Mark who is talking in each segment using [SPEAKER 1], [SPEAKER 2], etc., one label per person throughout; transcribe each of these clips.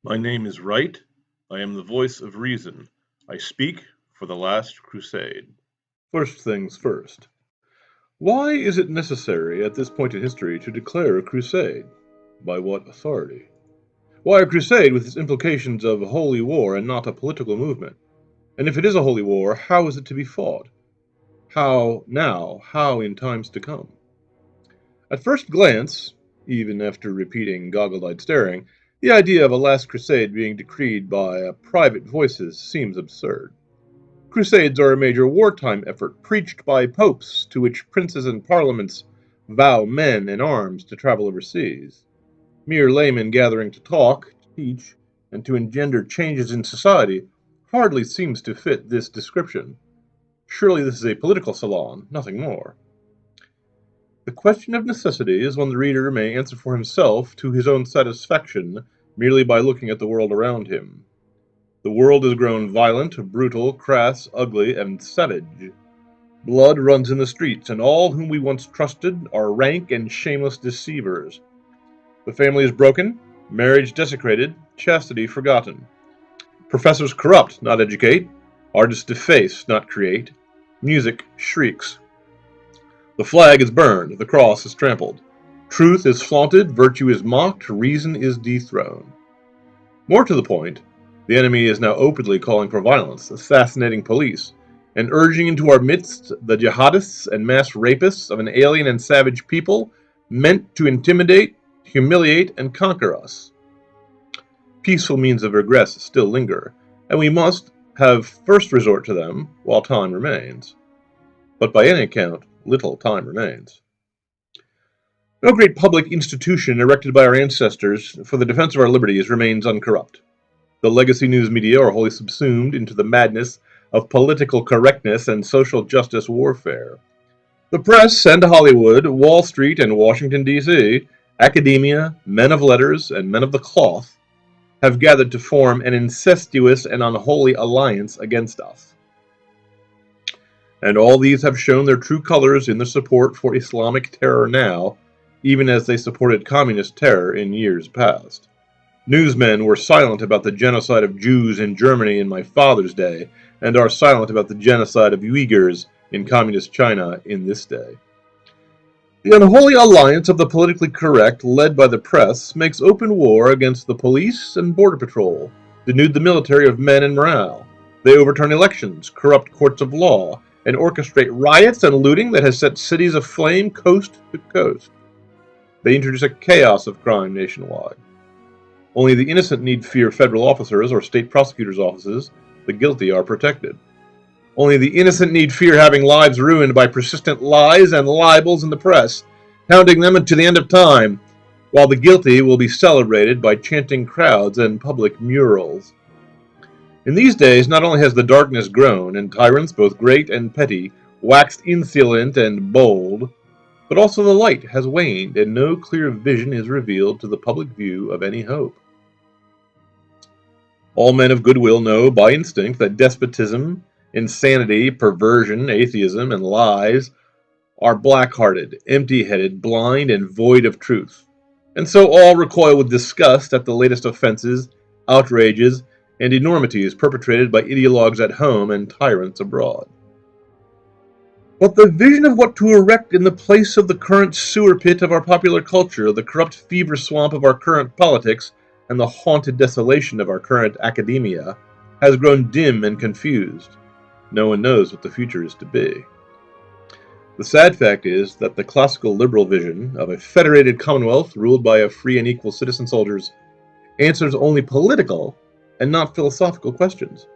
[SPEAKER 1] My name is Wright. I am the voice of reason. I speak for the Last Crusade. First things first. Why is it necessary at this point in history to declare a crusade? By what authority? Why a crusade with its implications of holy war and not a political movement? And if it is a holy war, how is it to be fought? How now? How in times to come? At first glance, even after repeating goggle-eyed staring, the idea of a last crusade being decreed by private voices seems absurd. Crusades are a major wartime effort preached by popes to which princes and parliaments vow men and arms to travel overseas. Mere laymen gathering to talk, to teach, and to engender changes in society hardly seems to fit this description. Surely this is a political salon, nothing more. The question of necessity is one the reader may answer for himself to his own satisfaction merely by looking at the world around him. The world has grown violent, brutal, crass, ugly, and savage. Blood runs in the streets, and all whom we once trusted are rank and shameless deceivers. The family is broken, marriage desecrated, chastity forgotten. Professors corrupt, not educate. Artists deface, not create. Music shrieks. The flag is burned, the cross is trampled. Truth is flaunted, virtue is mocked, reason is dethroned. More to the point, the enemy is now openly calling for violence, assassinating police, and urging into our midst the jihadists and mass rapists of an alien and savage people meant to intimidate, humiliate, and conquer us. Peaceful means of regress still linger, and we must have first resort to them while time remains. But by any account, little time remains. No great public institution erected by our ancestors for the defense of our liberties remains uncorrupt. The legacy news media are wholly subsumed into the madness of political correctness and social justice warfare. The press and Hollywood, Wall Street and Washington, D.C., academia, men of letters, and men of the cloth have gathered to form an incestuous and unholy alliance against us. And all these have shown their true colors in their support for Islamic terror now, even as they supported communist terror in years past. Newsmen were silent about the genocide of Jews in Germany in my father's day, and are silent about the genocide of Uyghurs in communist China in this day. The unholy alliance of the politically correct, led by the press, makes open war against the police and border patrol, denude the military of men and morale. They overturn elections, corrupt courts of law, and orchestrate riots and looting that has set cities aflame coast to coast. They introduce a chaos of crime nationwide. Only the innocent need fear federal officers or state prosecutors' offices. The guilty are protected. Only the innocent need fear having lives ruined by persistent lies and libels in the press, hounding them to the end of time, while the guilty will be celebrated by chanting crowds and public murals. In these days, not only has the darkness grown, and tyrants, both great and petty, waxed insolent and bold, but also the light has waned, and no clear vision is revealed to the public view of any hope. All men of goodwill know by instinct that despotism, insanity, perversion, atheism, and lies are black-hearted, empty-headed, blind, and void of truth. And so all recoil with disgust at the latest offenses, outrages, and enormities perpetrated by ideologues at home and tyrants abroad. But the vision of what to erect in the place of the current sewer pit of our popular culture, the corrupt fever swamp of our current politics, and the haunted desolation of our current academia, has grown dim and confused. No one knows what the future is to be. The sad fact is that the classical liberal vision of a federated commonwealth ruled by a free and equal citizen soldiers answers only political and not philosophical questions.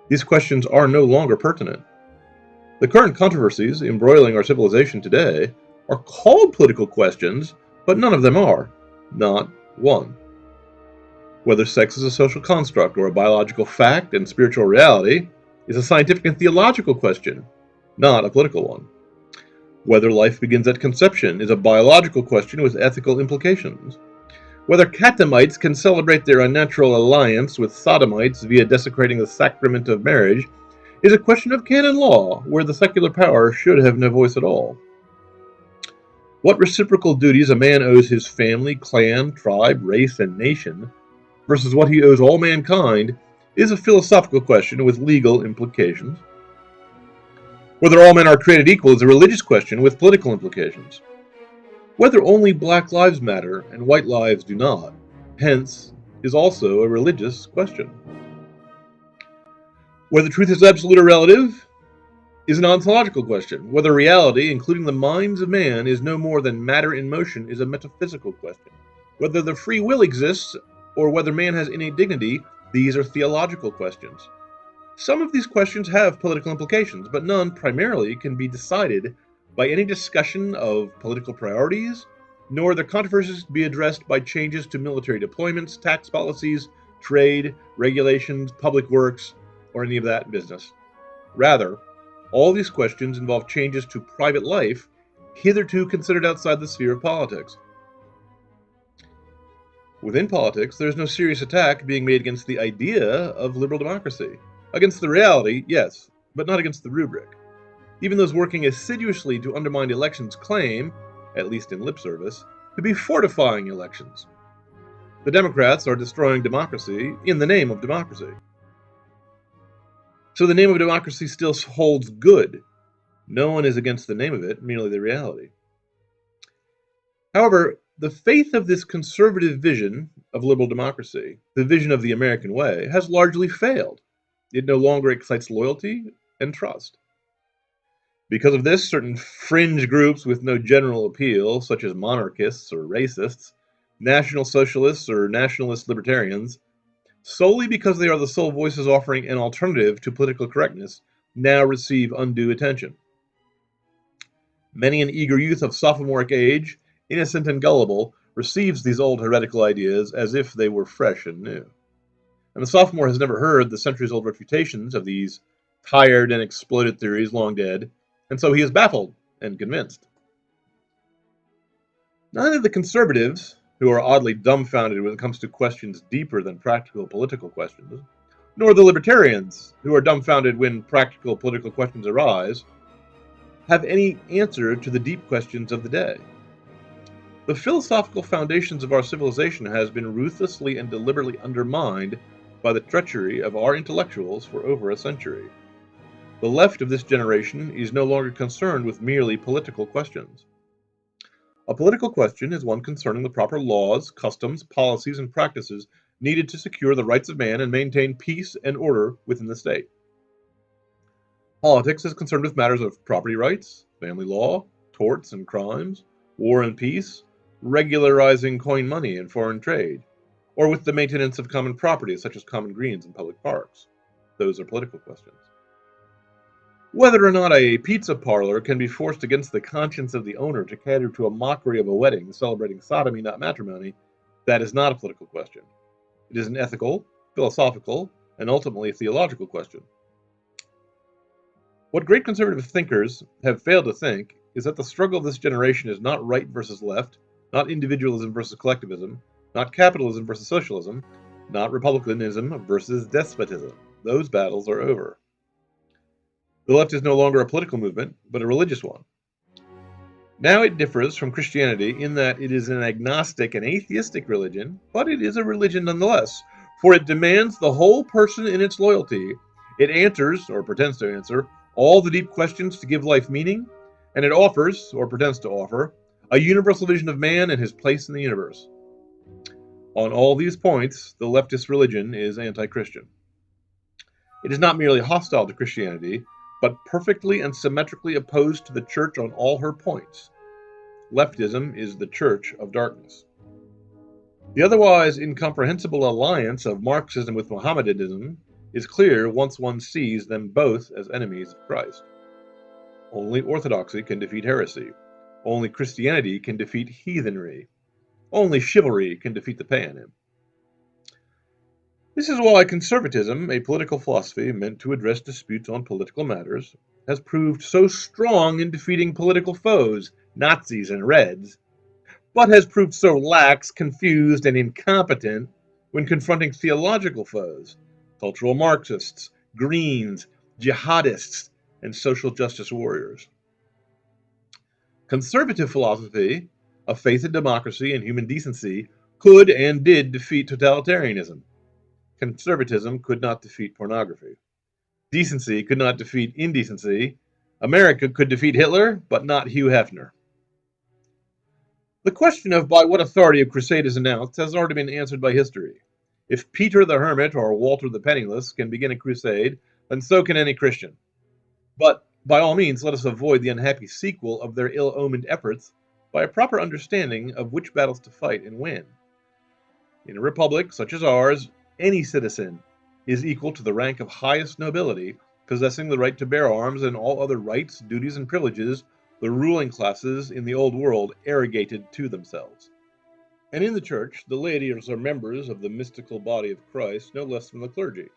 [SPEAKER 1] These questions are no longer pertinent. The current controversies embroiling our civilization today are called political questions, but none of them are. Not one. Whether sex is a social construct or a biological fact and spiritual reality is a scientific and theological question, not a political one. Whether life begins at conception is a biological question with ethical implications. Whether catamites can celebrate their unnatural alliance with sodomites via desecrating the sacrament of marriage is a question of canon law, where the secular power should have no voice at all. What reciprocal duties a man owes his family, clan, tribe, race, and nation versus what he owes all mankind is a philosophical question with legal implications. Whether all men are created equal is a religious question with political implications. Whether only black lives matter and white lives do not, hence, is also a religious question. Whether truth is absolute or relative is an ontological question. Whether reality, including the minds of man, is no more than matter in motion is a metaphysical question. Whether the free will exists or whether man has innate dignity, these are theological questions. Some of these questions have political implications, but none primarily can be decided by any discussion of political priorities, nor are the controversies to be addressed by changes to military deployments, tax policies, trade, regulations, public works, or any of that business. Rather, all these questions involve changes to private life hitherto considered outside the sphere of politics. Within politics, there is no serious attack being made against the idea of liberal democracy. Against the reality, yes, but not against the rubric. Even those working assiduously to undermine elections claim, at least in lip service, to be fortifying elections. The Democrats are destroying democracy in the name of democracy. So the name of democracy still holds good. No one is against the name of it, merely the reality. However, the faith of this conservative vision of liberal democracy, the vision of the American way, has largely failed. It no longer excites loyalty and trust. Because of this, certain fringe groups with no general appeal, such as monarchists or racists, national socialists or nationalist libertarians, solely because they are the sole voices offering an alternative to political correctness, now receive undue attention. Many an eager youth of sophomoric age, innocent and gullible, receives these old heretical ideas as if they were fresh and new. And the sophomore has never heard the centuries-old refutations of these tired and exploded theories long dead, and so he is baffled and convinced. Neither the conservatives, who are oddly dumbfounded when it comes to questions deeper than practical political questions, nor the libertarians, who are dumbfounded when practical political questions arise, have any answer to the deep questions of the day. The philosophical foundations of our civilization has been ruthlessly and deliberately undermined by the treachery of our intellectuals for over a century. The left of this generation is no longer concerned with merely political questions. A political question is one concerning the proper laws, customs, policies, and practices needed to secure the rights of man and maintain peace and order within the state. Politics is concerned with matters of property rights, family law, torts and crimes, war and peace, regularizing coin money and foreign trade, or with the maintenance of common property such as common greens and public parks. Those are political questions. Whether or not a pizza parlor can be forced against the conscience of the owner to cater to a mockery of a wedding celebrating sodomy, not matrimony, that is not a political question. It is an ethical, philosophical, and ultimately a theological question. What great conservative thinkers have failed to think is that the struggle of this generation is not right versus left, not individualism versus collectivism, not capitalism versus socialism, not republicanism versus despotism. Those battles are over. The left is no longer a political movement, but a religious one. Now it differs from Christianity in that it is an agnostic and atheistic religion, but it is a religion nonetheless, for it demands the whole person in its loyalty. It answers, or pretends to answer, all the deep questions to give life meaning, and it offers, or pretends to offer, a universal vision of man and his place in the universe. On all these points, the leftist religion is anti-Christian. It is not merely hostile to Christianity, but perfectly and symmetrically opposed to the church on all her points. Leftism is the church of darkness. The otherwise incomprehensible alliance of Marxism with Mohammedanism is clear once one sees them both as enemies of Christ. Only orthodoxy can defeat heresy. Only Christianity can defeat heathenry. Only chivalry can defeat the pagan. This is why conservatism, a political philosophy meant to address disputes on political matters, has proved so strong in defeating political foes, Nazis and Reds, but has proved so lax, confused, and incompetent when confronting theological foes, cultural Marxists, Greens, jihadists, and social justice warriors. Conservative philosophy, of faith in democracy and human decency, could and did defeat totalitarianism. Conservatism could not defeat pornography. Decency could not defeat indecency. America could defeat Hitler, but not Hugh Hefner. The question of by what authority a crusade is announced has already been answered by history. If Peter the Hermit or Walter the Penniless can begin a crusade, then so can any Christian. But by all means, let us avoid the unhappy sequel of their ill-omened efforts by a proper understanding of which battles to fight and when. In a republic such as ours, any citizen is equal to the rank of highest nobility, possessing the right to bear arms and all other rights, duties, and privileges the ruling classes in the old world arrogated to themselves. And in the church, the laity are members of the mystical body of Christ no less than the clergy.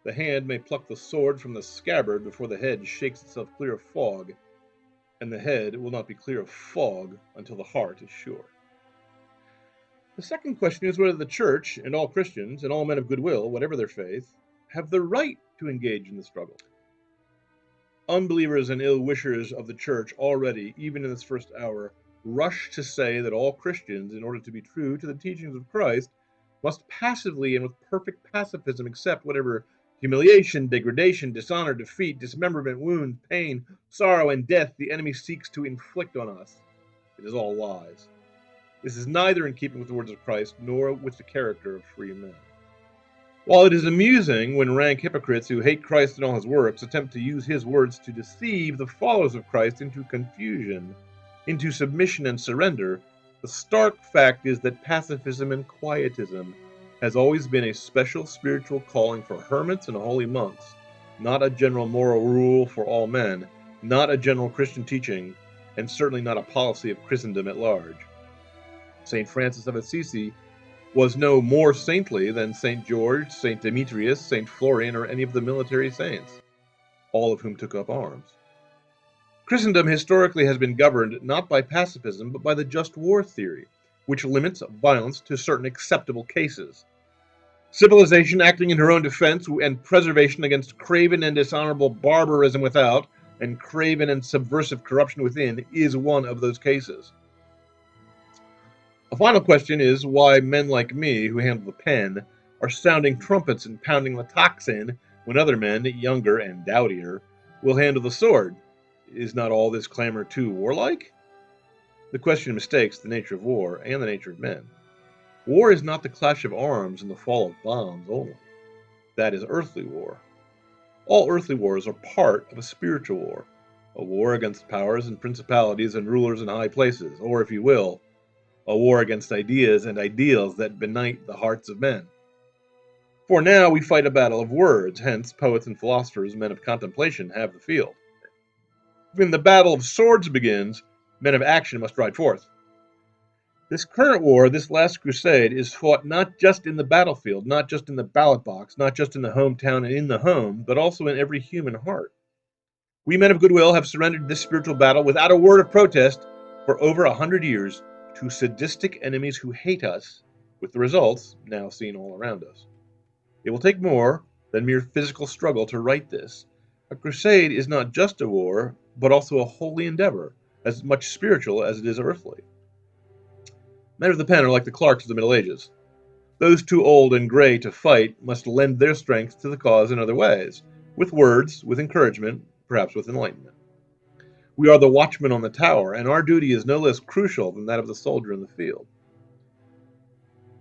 [SPEAKER 1] The hand may pluck the sword from the scabbard before the head shakes itself clear of fog, and the head will not be clear of fog until the heart is sure. The second question is whether the church and all Christians and all men of goodwill, whatever their faith, have the right to engage in the struggle. Unbelievers and ill-wishers of the church already, even in this first hour, rush to say that all Christians, in order to be true to the teachings of Christ, must passively and with perfect pacifism accept whatever humiliation, degradation, dishonor, defeat, dismemberment, wound, pain, sorrow, and death the enemy seeks to inflict on us. It is all lies. This is neither in keeping with the words of Christ nor with the character of free men. While it is amusing when rank hypocrites who hate Christ and all his works attempt to use his words to deceive the followers of Christ into confusion, into submission and surrender, the stark fact is that pacifism and quietism has always been a special spiritual calling for hermits and holy monks, not a general moral rule for all men, not a general Christian teaching, and certainly not a policy of Christendom at large. St. Francis of Assisi was no more saintly than St. George, St. Demetrius, St. Florian, or any of the military saints, all of whom took up arms. Christendom historically has been governed not by pacifism, but by the just war theory, which limits violence to certain acceptable cases. Civilization acting in her own defense and preservation against craven and dishonorable barbarism without, and craven and subversive corruption within, is one of those cases. A final question is why men like me, who handle the pen, are sounding trumpets and pounding the tocsin when other men, younger and dowdier, will handle the sword. Is not all this clamor too warlike? The question mistakes the nature of war and the nature of men. War is not the clash of arms and the fall of bombs only. That is earthly war. All earthly wars are part of a spiritual war, a war against powers and principalities and rulers in high places, or, if you will, a war against ideas and ideals that benight the hearts of men. For now we fight a battle of words, hence poets and philosophers, men of contemplation, have the field. When the battle of swords begins, men of action must ride forth. This current war, this last crusade, is fought not just in the battlefield, not just in the ballot box, not just in the hometown and in the home, but also in every human heart. We men of goodwill have surrendered this spiritual battle without a word of protest for over 100 years to sadistic enemies who hate us, with the results now seen all around us. It will take more than mere physical struggle to right this. A crusade is not just a war, but also a holy endeavor, as much spiritual as it is earthly. Men of the pen are like the clerks of the Middle Ages. Those too old and gray to fight must lend their strength to the cause in other ways, with words, with encouragement, perhaps with enlightenment. We are the watchmen on the tower, and our duty is no less crucial than that of the soldier in the field.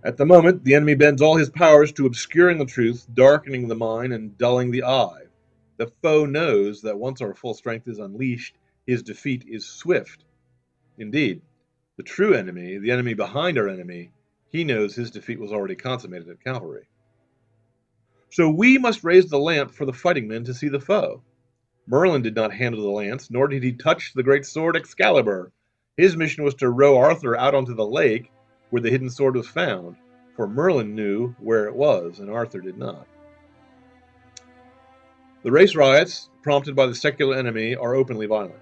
[SPEAKER 1] At the moment, the enemy bends all his powers to obscuring the truth, darkening the mind, and dulling the eye. The foe knows that once our full strength is unleashed, his defeat is swift. Indeed, the true enemy, the enemy behind our enemy, he knows his defeat was already consummated at Calvary. So we must raise the lamp for the fighting men to see the foe. Merlin did not handle the lance, nor did he touch the great sword Excalibur. His mission was to row Arthur out onto the lake where the hidden sword was found, for Merlin knew where it was, and Arthur did not. The race riots, prompted by the secular enemy, are openly violent.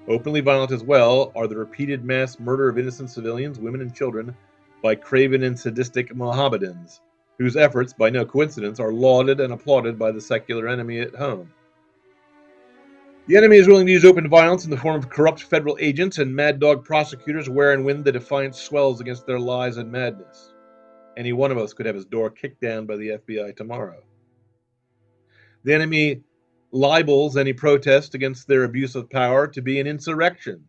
[SPEAKER 1] Openly violent as well are the repeated mass murder of innocent civilians, women and children, by craven and sadistic Mohammedans, whose efforts, by no coincidence, are lauded and applauded by the secular enemy at home. The enemy is willing to use open violence in the form of corrupt federal agents and mad dog prosecutors where and when the defiance swells against their lies and madness. Any one of us could have his door kicked down by the FBI tomorrow. The enemy libels any protest against their abuse of power to be an insurrection.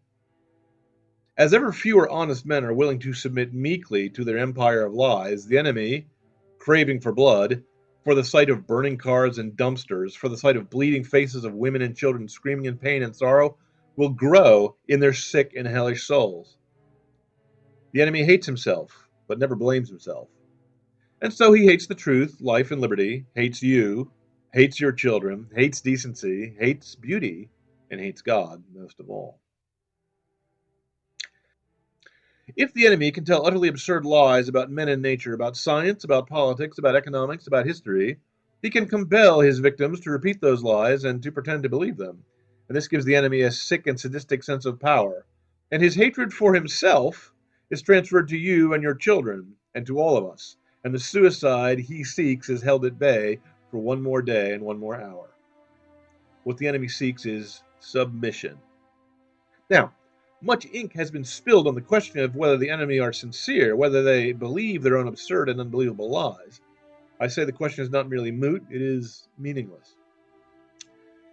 [SPEAKER 1] As ever fewer honest men are willing to submit meekly to their empire of lies, the enemy, craving for blood, for the sight of burning cars and dumpsters, for the sight of bleeding faces of women and children screaming in pain and sorrow, will grow in their sick and hellish souls. The enemy hates himself, but never blames himself. And so he hates the truth, life, and liberty, hates you, hates your children, hates decency, hates beauty, and hates God most of all. If the enemy can tell utterly absurd lies about men and nature, about science, about politics, about economics, about history, he can compel his victims to repeat those lies and to pretend to believe them. And this gives the enemy a sick and sadistic sense of power. And his hatred for himself is transferred to you and your children, and to all of us. And the suicide he seeks is held at bay for one more day and one more hour. What the enemy seeks is submission. Now, much ink has been spilled on the question of whether the enemy are sincere, whether they believe their own absurd and unbelievable lies. I say the question is not merely moot, it is meaningless.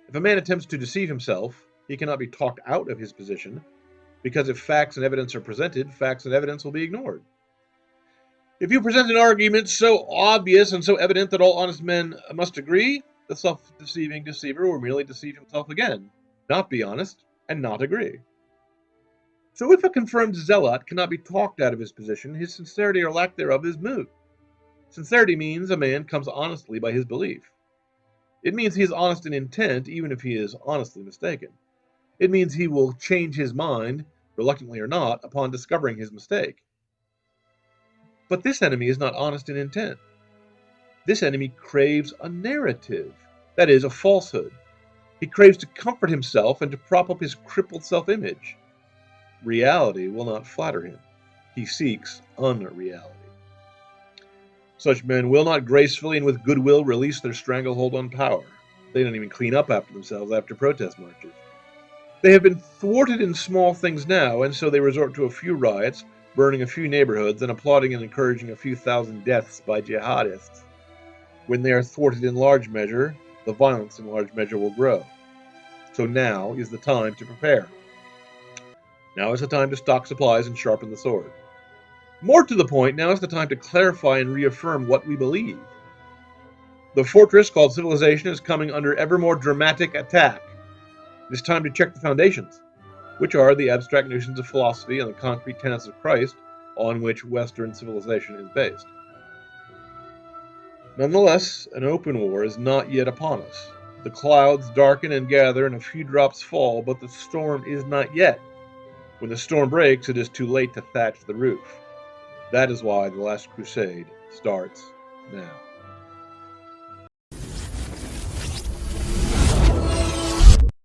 [SPEAKER 1] If a man attempts to deceive himself, he cannot be talked out of his position, because if facts and evidence are presented, facts and evidence will be ignored. If you present an argument so obvious and so evident that all honest men must agree, the self-deceiving deceiver will merely deceive himself again, not be honest, and not agree. So if a confirmed zealot cannot be talked out of his position, his sincerity or lack thereof is moot. Sincerity means a man comes honestly by his belief. It means he is honest in intent, even if he is honestly mistaken. It means he will change his mind, reluctantly or not, upon discovering his mistake. But this enemy is not honest in intent. This enemy craves a narrative, that is, a falsehood. He craves to comfort himself and to prop up his crippled self-image. Reality will not flatter him. He seeks unreality. Such men will not gracefully and with goodwill release their stranglehold on power. They don't even clean up after themselves after protest marches. They have been thwarted in small things now, and so they resort to a few riots, burning a few neighborhoods, and applauding and encouraging a few thousand deaths by jihadists. When they are thwarted in large measure, the violence in large measure will grow. So now is the time to prepare. Now is the time to stock supplies and sharpen the sword. More to the point, now is the time to clarify and reaffirm what we believe. The fortress called civilization is coming under ever more dramatic attack. It is time to check the foundations, which are the abstract notions of philosophy and the concrete tenets of Christ on which Western civilization is based. Nonetheless, an open war is not yet upon us. The clouds darken and gather and a few drops fall, but the storm is not yet. When the storm breaks, it is too late to thatch the roof. That is why the Last Crusade starts now.